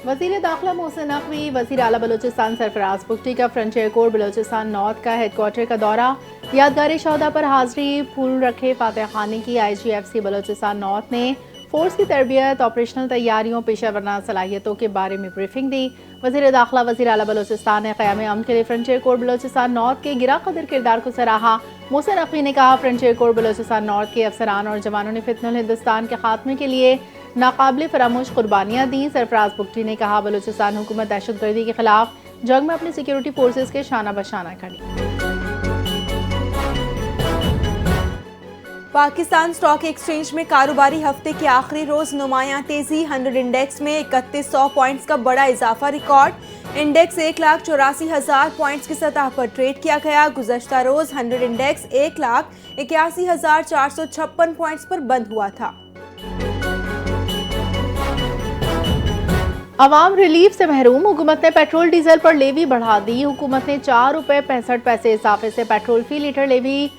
वज़ीर दाखिला मोहसिन नकवी, वज़ीर आला बलूचिस्तान सरफराज बुगटी का फ्रंटियर कोर बलूचिस्तान नॉर्थ का हेडक्वार्टर का दौरा, यादगारी शौदा पर हाजिरी, फूल रखे फातह खाने की। IGFC बलूचिस्तान नॉर्थ ने फोर्स की तरबियत, ऑपरेशनल तैयारियों, पेशा वरना सलाहियतों के बारे में ब्रीफिंग दी। वज़ीर दाखिला वज़ीर आला बलूचिस्तान ने क़याम अमन के लिए फ्रंटियर कोर बलूचिस्तान नॉर्थ के गिरा कदर किरदार को सराहा। मोहसिन नकवी ने कहा, फ्रंटियर कोर बलूचिस्तान नॉर्थ के अफसरान और जवानों ने फितनुल हिंदुस्तान के खात्मे के लिए नाकाबिले फरामोश कुर्बानियाँ दी। सरफराज बुगटी ने कहा, बलूचिस्तान हुकूमत दहशतगर्दी के खिलाफ जंग में अपनी सिक्योरिटी फोर्सेज के शाना बशाना खड़ी। पाकिस्तान स्टॉक एक्सचेंज में कारोबारी हफ्ते के आखिरी रोज नुमायां तेजी, 100 इंडेक्स में 3100 पॉइंट्स का बड़ा इजाफा रिकॉर्ड। इंडेक्स 1,84,000 पॉइंट्स की सतह पर ट्रेड किया गया। गुज़श्ता रोज 100 इंडेक्स 1,81,456 पॉइंट्स पर बंद हुआ था। अवाम रिलीफ से महरूम, हुकूमत ने पेट्रोल डीजल पर लेवी बढ़ा दी। हुकूमत ने ₹4.65 इजाफे से पेट्रोल फी लीटर लेवी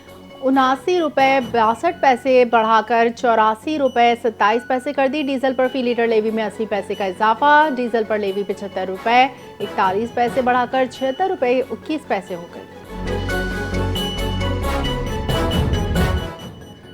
₹79.62 बढ़ाकर ₹84.27 कर दी। डीजल पर फी लीटर लेवी में 80 पैसे का इजाफा। डीजल पर लेवी ₹75.41 बढ़ाकर ₹76.21 हो गई।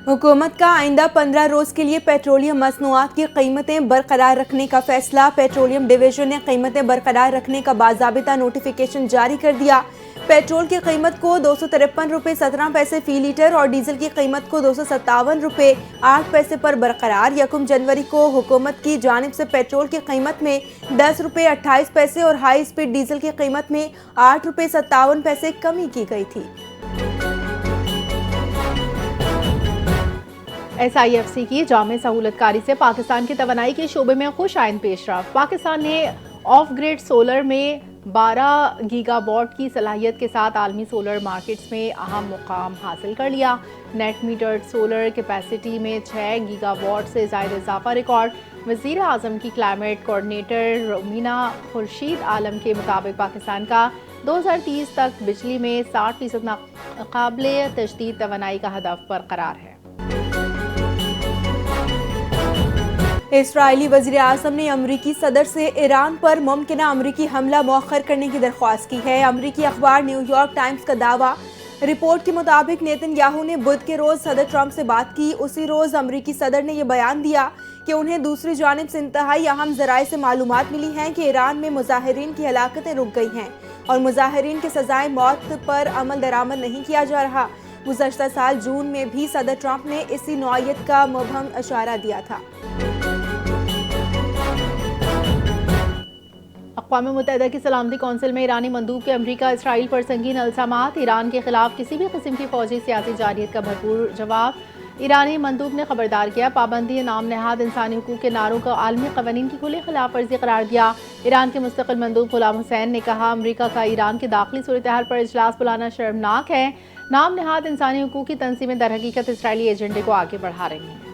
हुकूमत का आइंदा 15 रोज के लिए पेट्रोलियम मसनूआत की कीमतें बरकरार रखने का फैसला। पेट्रोलियम डिवीजन ने कीमतें बरकरार रखने का बाज़ाबिता नोटिफिकेशन जारी कर दिया। पेट्रोल की कीमत को ₹253.17 फी लीटर और डीजल की कीमत को ₹257.08 पर बरकरार। 1 जनवरी को हुकूमत की जानिब से पेट्रोल की कीमत में ₹10.28 और हाई स्पीड डीजल की कीमत में ₹8.57 कमी की गई थी। SIFC की जामे सहूलतकारी से पाकिस्तान की तवानाई के शोबे में खुश आइंद पेशरफ। पाकिस्तान ने ऑफ ग्रिड सोलर में 12 गीगावाट की सलाहियत के साथ आलमी सोलर मार्केट्स में अहम मुकाम हासिल कर लिया। नेट मीटर्ड सोलर कैपेसिटी में 6 गीगावाट से ज़ायद इजाफा रिकॉर्ड। वज़ीर आज़म की क्लाइमेट कोऑर्डिनेटर रोमीना खुर्शीद आलम के मुताबिक पाकिस्तान का 2030 तक बिजली में 60% नाकाबिले तजदीद तवानाई का हदफ बरकरार है। इस्राएली वज़ीर आज़म ने अमरीकी सदर से ईरान पर मुमकिन अमरीकी हमला मौखर करने की दरख्वास्त की है। अमरीकी अखबार न्यूयॉर्क टाइम्स का दावा। रिपोर्ट के मुताबिक नेतन्याहू ने बुध के रोज़ सदर ट्रंप से बात की। उसी रोज़ अमरीकी सदर ने यह बयान दिया कि उन्हें दूसरी जानिब से इंतहाई अहम ज़राए से मालूमात मिली हैं कि ईरान में मुजाहिरीन की हलाकतें रुक गई हैं और मुजाहिरीन के सजाए मौत पर अमल दरामद नहीं किया जा रहा। गुज़श्ता साल जून में भी सदर ट्रंप ने इसी नौइयत का मुबहम इशारा दिया था। अक़वाम मुत्तहिदा की सलामती कौंसिल में ईरानी मंदूब के अमरीका इसराइल पर संगीन इल्ज़ामात। ईरान के खिलाफ किसी भी किस्म की फौजी सियासी जारियत का भरपूर जवाब। ईरानी मंदूब ने खबरदार किया, पाबंदी नाम नहाद इंसानी हुकूक के नारों को आलमी क़वानीन की खुली खिलाफ वर्जी करार दिया। ईरान के मुस्तक़िल मंदूब गुलाम हुसैन ने कहा, अमरीका का ईरान के दाखिली सूरत हाल पर इजलास बुलाना शर्मनाक है। नाम नहाद इंसानी हुकूक की तंजीमें दर हकीकत इसराइली एजेंडे को आगे बढ़ा रही हैं।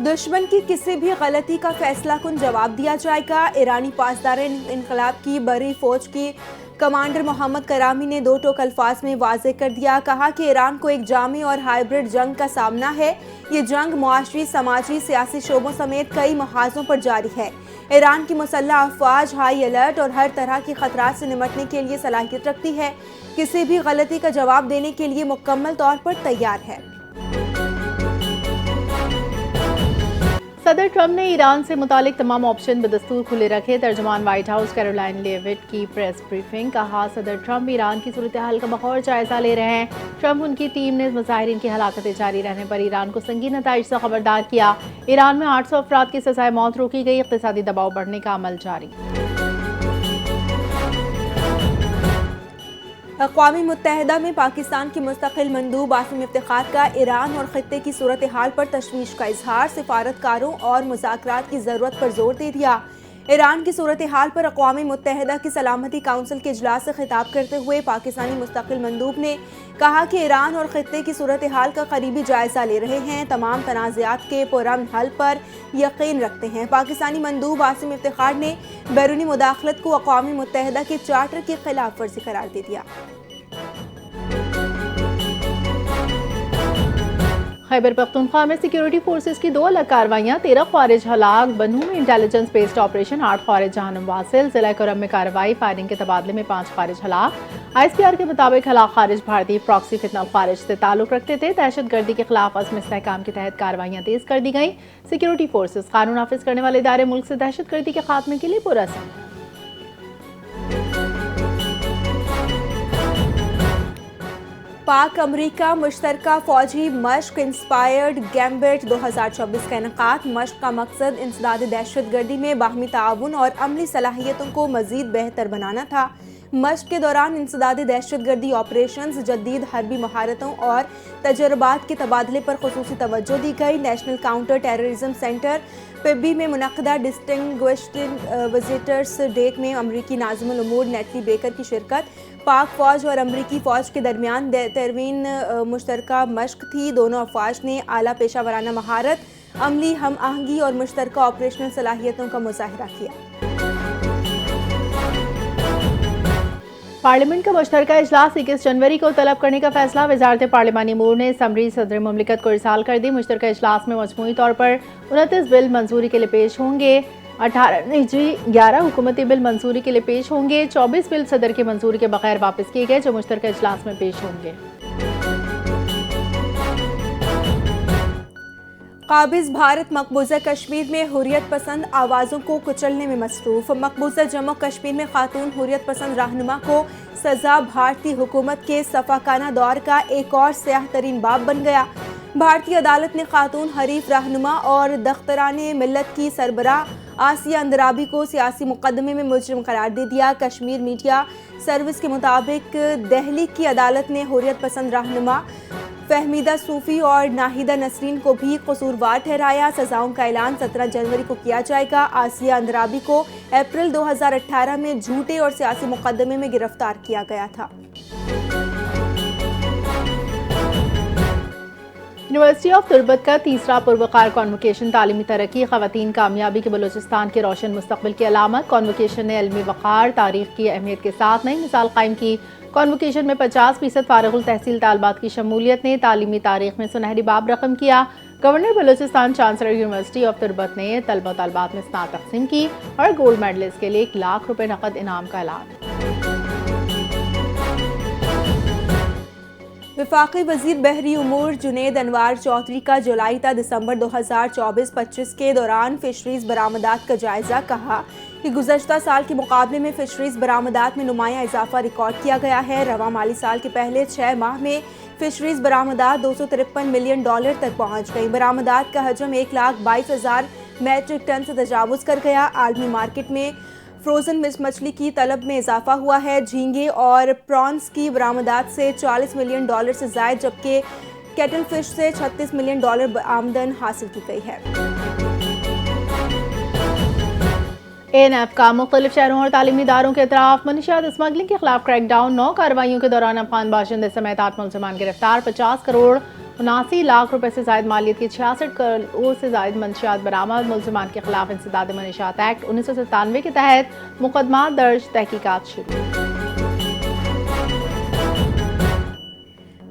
दुश्मन की किसी भी गलती का फैसला कुन जवाब दिया जाएगा। ईरानी पासदार इनकलाब की बड़ी फौज की कमांडर मोहम्मद करामी ने 2 टोक अल्फाज में वाज़ेह कर दिया। कहा कि ईरान को एक जामी और हाइब्रिड जंग का सामना है। ये जंग मुआशरी, समाजी, सियासी शोबों समेत कई महाजों पर जारी है। ईरान की मुसल्लह अफवाज हाई अलर्ट और हर तरह के खतरात से निमटने के लिए सलाहियत रखती है। किसी भी गलती का जवाब देने के लिए मुकम्मल तौर पर तैयार है। सदर ट्रंप ने ईरान से मुतालिक तमाम ऑप्शन बदस्तूर खुले रखे। तर्जुमान व्हाइट हाउस कैरोलाइन लेविट की प्रेस ब्रीफिंग। कहा, सदर ट्रंप ईरान की सूरत हाल का बखौर जायजा ले रहे हैं। ट्रंप उनकी टीम ने मुजाहिरीन की हलाकतें जारी रहने पर ईरान को संगीन नताइज से खबरदार किया। ईरान में 800 अफराद की सजाए मौत रोकी गई। इक़्तिसादी दबाव बढ़ने का अमल जारी। अक़वाम मुत्तहिदा में पाकिस्तान के मुस्तक़िल मंदूब आसिम इफ्तिखार का ईरान और ख़ित्ते की सूरत हाल पर तशवीश का इजहार। सिफारतकारों और मुज़ाकरात की ज़रूरत पर जोर दे दिया। ईरान की सूरत हाल पर अक़वाम मुत्तहिदा की सलामती काउंसिल के इजलास से खिताब करते हुए पाकिस्तानी मुस्तक़िल मंदूब ने कहा कि ईरान और ख़ित्ते की सूरत हाल का करीबी जायज़ा ले रहे हैं, तमाम तनाज़ात के पुरअमन हल पर यकीन रखते हैं। पाकिस्तानी मंदूब आसिम इफ्तिखार ने बैरूनी मुदाखलत को अक़वाम मुत्तहिदा के चार्टर की खिलाफ वर्जी करार दे दिया। खैबर पख्तूनख्वा में सिक्योरिटी फोर्सेस की 2 अलग कार्रवाइयाँ, 13 ख्वारिज हलाक, बनू में इंटेलिजेंस बेस्ड ऑपरेशन, 8 ख्वारिज जहानम वासिल, जिला करम में कार्रवाई, फायरिंग के तबादले में 5 ख्वारिज हलाक। ISPR के मुताबिक हलाक खारिज भारतीय प्रॉक्सी फितना खारिज से ताल्लुक रखते थे। दहशत गर्दी के खिलाफ अज़्म इस्तेहकाम के तहत कार्रवाइयाँ तेज कर दी गई। सिक्योरिटी फोर्सेस कानून नाफिज करने वाले इदारे मुल्क से दहशत गर्दी के खात्मे के लिए पुरअज़म। पाक अमरीका मुश्तरका फौजी मश्क इंस्पायर्ड गैम्बिट 2024 का इनेकाद। मश्क का मकसद इंसदाद दहशत गर्दी में बाहमी ताउन और अमली सलाहियतों को मजीद बेहतर बनाना था। मश्क के दौरान इंसदाद दहशत गर्दी ऑपरेशंस, जदीद हरबी महारतों और तजर्बात के तबादले पर खुसूसी तवज्जो दी गई। नेशनल काउंटर टेररिज्म सेंटर पिब्बी में मुनक़दा डिस्टिंग्विश्ड विजिटर्स डे में अमरीकी नाज़िमुल उमूर नेटली बेकर की शिरकत। पाक फ़ौज और अमरीकी फ़ौज के दरमियान 13वीं मुश्तरका मश्क थी। दोनों अफवाज ने आला पेशा वराना महारत, अमली हम आहंगी और मुश्तरका ऑपरेशनल सलाहियतों का मुज़ाहिरा किया। पार्लियामेंट का मुश्तरका इजलास 21 जनवरी को तलब करने का फैसला। वजारत पार्लिमानी अमूर ने समरी सदर मुमलिकत को इरसाल कर दी। मुश्तरका इजलास में मजमूई तौर पर 29 बिल मंजूरी के लिए पेश होंगे। 18 निजी 11 हुकूमती बिल मंजूरी के लिए पेश होंगे। 24 बिल सदर की मंजूरी के बगैर वापस किए गए, जो मुश्तरका इजलास में पेश होंगे। काबिज भारत मकबूजा कश्मीर में हुर्रियत पसंद आवाज़ों को कुचलने में मसरूफ। मकबूजा जम्मू कश्मीर में खातून हुर्रियत पसंद रहनुमा को सजा भारतीय हुकूमत के सफाकाना दौर का एक और स्याह तरीन बाब बन गया। भारतीय अदालत ने खातून हरीफ रहनुमा और दख्तराने मिल्लत की सरबराह आसिया अंदराबी को सियासी मुकदमे में मुजरिम करार दे दिया। कश्मीर मीडिया सर्विस के मुताबिक दिल्ली की अदालत ने हुर्रियत पसंद रहनुमा फहमीदा सूफी और नाहिदा नसरीन को भी कसूरवार ठहराया। सजाओं का ऐलान 17 जनवरी को किया जाएगा। आसिया अंदराबी को अप्रैल 2018 में झूठे और सियासी मुकदमे में गिरफ्तार किया गया था। यूनिवर्सिटी ऑफ तुर्बत का तीसरा पुरवकार कॉन्वोकेशन तालीमी तरक्की, ख़वातीन कामयाबी के बलूचिस्तान के रोशन मुस्तकबिल की अलामत। कॉन्वोकेशन ने इल्मी वक़ार, तारीख की अहमियत के साथ नई मिसाल कायम की। कॉन्वोकेशन में 50% फारिगुल तहसील तालबात की शमूलियत ने तालीमी तारीख में सुनहरी बाब रकम किया। Governor Balochistan chancellor university of Turbat ने तलबा तालबात में स्नात तकसीम की और गोल्ड मेडलिस्ट के लिए 1 लाख रुपए नकद इनाम का ऐलान। वफाकी वजीर बहरी उमूर जुनेद अनवार चौधरी का जुलाई ta दिसंबर 2024-25 के दौरान फिशरीज बरामदात का जायजा। कहा कि गुज़श्ता साल के मुकाबले में फिशरीज बरामदात में नुमाया इजाफा रिकॉर्ड किया गया है। रवा माली साल के पहले 6 माह में फिशरीज बरामदात $253 मिलियन तक पहुँच गई। बरामदात का हजम 1,22,000 मैट्रिक टन से तजावुज़ कर गया। आलमी मार्केट में फ्रोजन मछली की तलब में इजाफा हुआ है। झींगे और प्रॉन्स की बरामदात से $40 मिलियन से ज़ायद, जबकि कैटल फिश से $36 मिलियन आमदन हासिल की गई है। ANF का मुख्तलिफ शहरों और तालीमी इदारों के अतराफ मनशियात स्मगलिंग के खिलाफ क्रैकडाउन। 9 कार्रवाइयों के दौरान अफगान बाशिंदे समेत 8 मुलजमान गिरफ्तार। 50 करोड़ 79 लाख रुपए से जायद मालियत की 66 करोड़ से जायद मंशियात बरामद। मुलजमान के खिलाफ इंसदाद मनशियात एक्ट 1997 के तहत मुकदमा दर्ज, तहकीकात शुरू।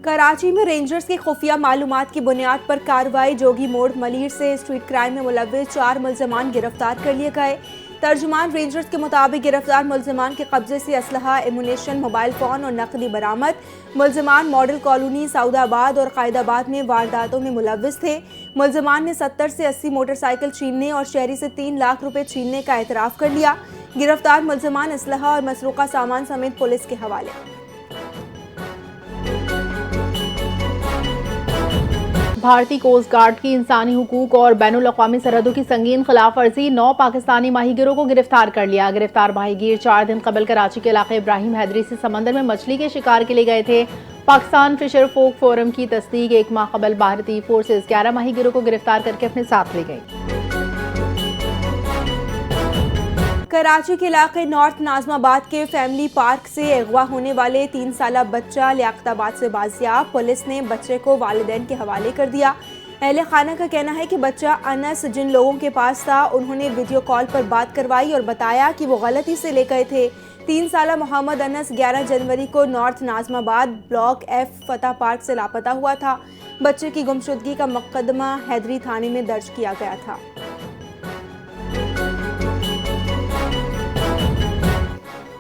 कराची में रेंजर्स की खुफिया मालूमात की बुनियाद पर कार्रवाई। जोगी मोड़ मलीर से स्ट्रीट क्राइम में मुलव्विस 4 मुलजमान गिरफ्तार कर लिए गए। तर्जुमान रेंजर्स के मुताबिक गिरफ्तार मुलजमान के कब्जे से असलहा, एमुनेशन, मोबाइल फ़ोन और नकदी बरामद। मुलजमान मॉडल कॉलोनी, सऊदाबाद और कायदाबाद में वारदातों में मुलव्विस थे। मुलजमान ने 70 से 80 मोटरसाइकिल छीनने और शहरी से 3 लाख रुपए छीनने का एतराफ़ कर लिया। गिरफ्तार मुलजमान असलहा और मसरूका सामान समेत पुलिस के हवाले। भारतीय कोस्ट गार्ड की इंसानी हुकूक और बैनुल अक़वामी सरहदों की संगीन खिलाफ वर्जी। 9 पाकिस्तानी माहीगिरों को गिरफ्तार कर लिया। गिरफ्तार माहीगीर 4 दिन कबल कराची के इलाके इब्राहिम हैदरी से समंदर में मछली के शिकार के लिए गए थे। पाकिस्तान फिशर फोक फोरम की तस्दीक 1 माह कबल भारतीय फोर्सेज 11 माहीगिरों को गिरफ्तार करके अपने साथ ले गई। कराची के इलाके नॉर्थ नाजमाबाद के फैमिली पार्क से अगवा होने वाले 3 साला बच्चा लियाकताबाद से बाजियाब। पुलिस ने बच्चे को वालिदैन के हवाले कर दिया। अहले खाना का कहना है कि बच्चा अनस जिन लोगों के पास था, उन्होंने वीडियो कॉल पर बात करवाई और बताया कि वो गलती से ले गए थे। 3 साला मोहम्मद अनस 11 जनवरी को नॉर्थ नाजमाबाद ब्लॉक F फतह पार्क से लापता हुआ था। बच्चे की गुमशुदगी का मुकदमा हैदरी थाने में दर्ज किया गया था।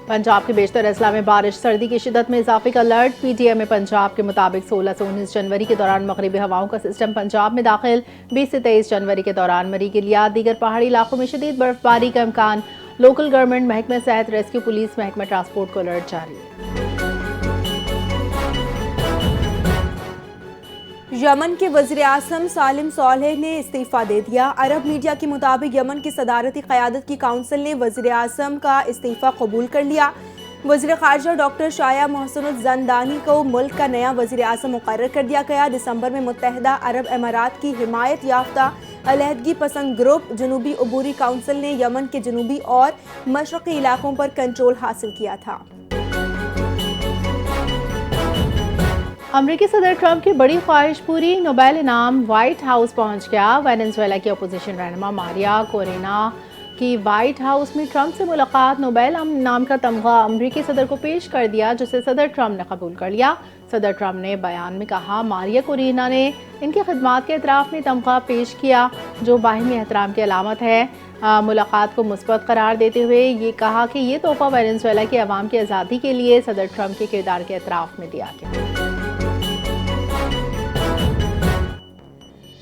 पंजाब के बेशतर अजला में बारिश, सर्दी की शिद्दत में इजाफे का अलर्ट। पीटीआई में पंजाब के मुताबिक 16 से 19 जनवरी के दौरान मगरिबी हवाओं का सिस्टम पंजाब में दाखिल। 20 से 23 जनवरी के दौरान मरी गिलियात, दीगर पहाड़ी इलाकों में शदीद बर्फबारी का इम्कान। लोकल गवर्नमेंट महकमे सेहत, रेस्क्यू, पुलिस महकमा ट्रांसपोर्ट को अलर्ट जारी। यमन के वज़ीर आज़म सालिम सोलेह ने इस्तीफ़ा दे दिया। अरब मीडिया के मुताबिक यमन की सदारती क़यादत की काउंसिल ने वज़ीर आज़म का इस्तीफ़ा कबूल कर लिया। वज़ीर ख़ारजा डॉक्टर शाया मोहसिन ज़ंदानी को मुल्क का नया वज़ीर आज़म मुकर्रर कर दिया गया। दिसंबर में मुत्तहिदा अरब अमारात की हिमायत याफ्ता अलहदगी पसंद ग्रुप जनूबी अबूरी काउंसिल ने यमन के जनूबी और मशरक़ी इलाकों पर कंट्रोल हासिल किया था। अमरीकी सदर ट्रंप की बड़ी ख्वाहिश पूरी, नोबेल इनाम व्हाइट हाउस पहुंच गया। वेनेजुएला की अपोजिशन रहनुमा मारिया कोरेना की व्हाइट हाउस में ट्रंप से मुलाकात। नोबेल इनाम का तमगा अमरीकी सदर को पेश कर दिया, जिसे सदर ट्रंप ने कबूल कर लिया। सदर ट्रंप ने बयान में कहा, मारिया कोरेना ने इनकी खिदमात के एतराफ़ में तमगा पेश किया, जो बाहिमी एहतराम की अलामत है। मुलाकात को मुस्बत करार देते हुए ये कहा कि ये तोहफ़ा वेनेजुएला की आवाम की आज़ादी के लिए सदर ट्रंप के किरदार के एतराफ़ में दिया गया।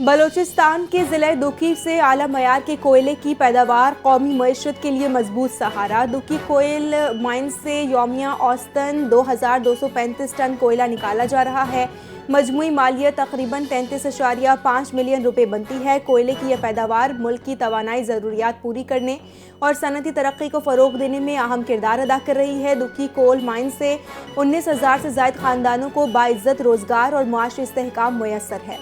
बलोचिस्तान के ज़िले दुकी से आला मयार के कोयले की पैदावार कौमी मईशत के लिए मजबूत सहारा। दुकी कोयल माइन से यौमिया औसतन 2235 टन कोयला निकाला जा रहा है। मजमूई मालियत तकरीबन 33.5 मिलियन रुपए बनती है। कोयले की यह पैदावार मुल्क की तवानाई ज़रूरियात पूरी करने और सनती तरक्की को फ़रोग देने में अहम किरदार अदा कर रही है। दुकी कोल माइन से 19,000 से ज़ायद ख़ानदानों को बाइज़्ज़त रोज़गार और मुआशी इस्तेहकाम मुयस्सर है।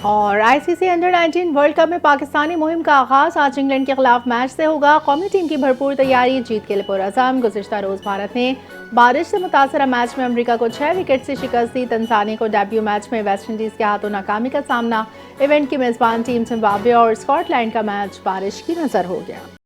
और आईसीसी अंडर 19 वर्ल्ड कप में पाकिस्तानी मुहिम का आगाज आज इंग्लैंड के खिलाफ मैच से होगा। कौमी टीम की भरपूर तैयारी, जीत के लिए पुरअज़म। गुज़िश्ता रोज़ भारत ने बारिश से मुतासरा मैच में अमेरिका को 6 विकेट से शिकस्त दी। तंजानिया को डेब्यू मैच में वेस्ट इंडीज़ के हाथों नाकामी का सामना। इवेंट की मेज़बान टीम जिम्बाब्वे और स्कॉटलैंड का मैच बारिश की नज़र हो गया।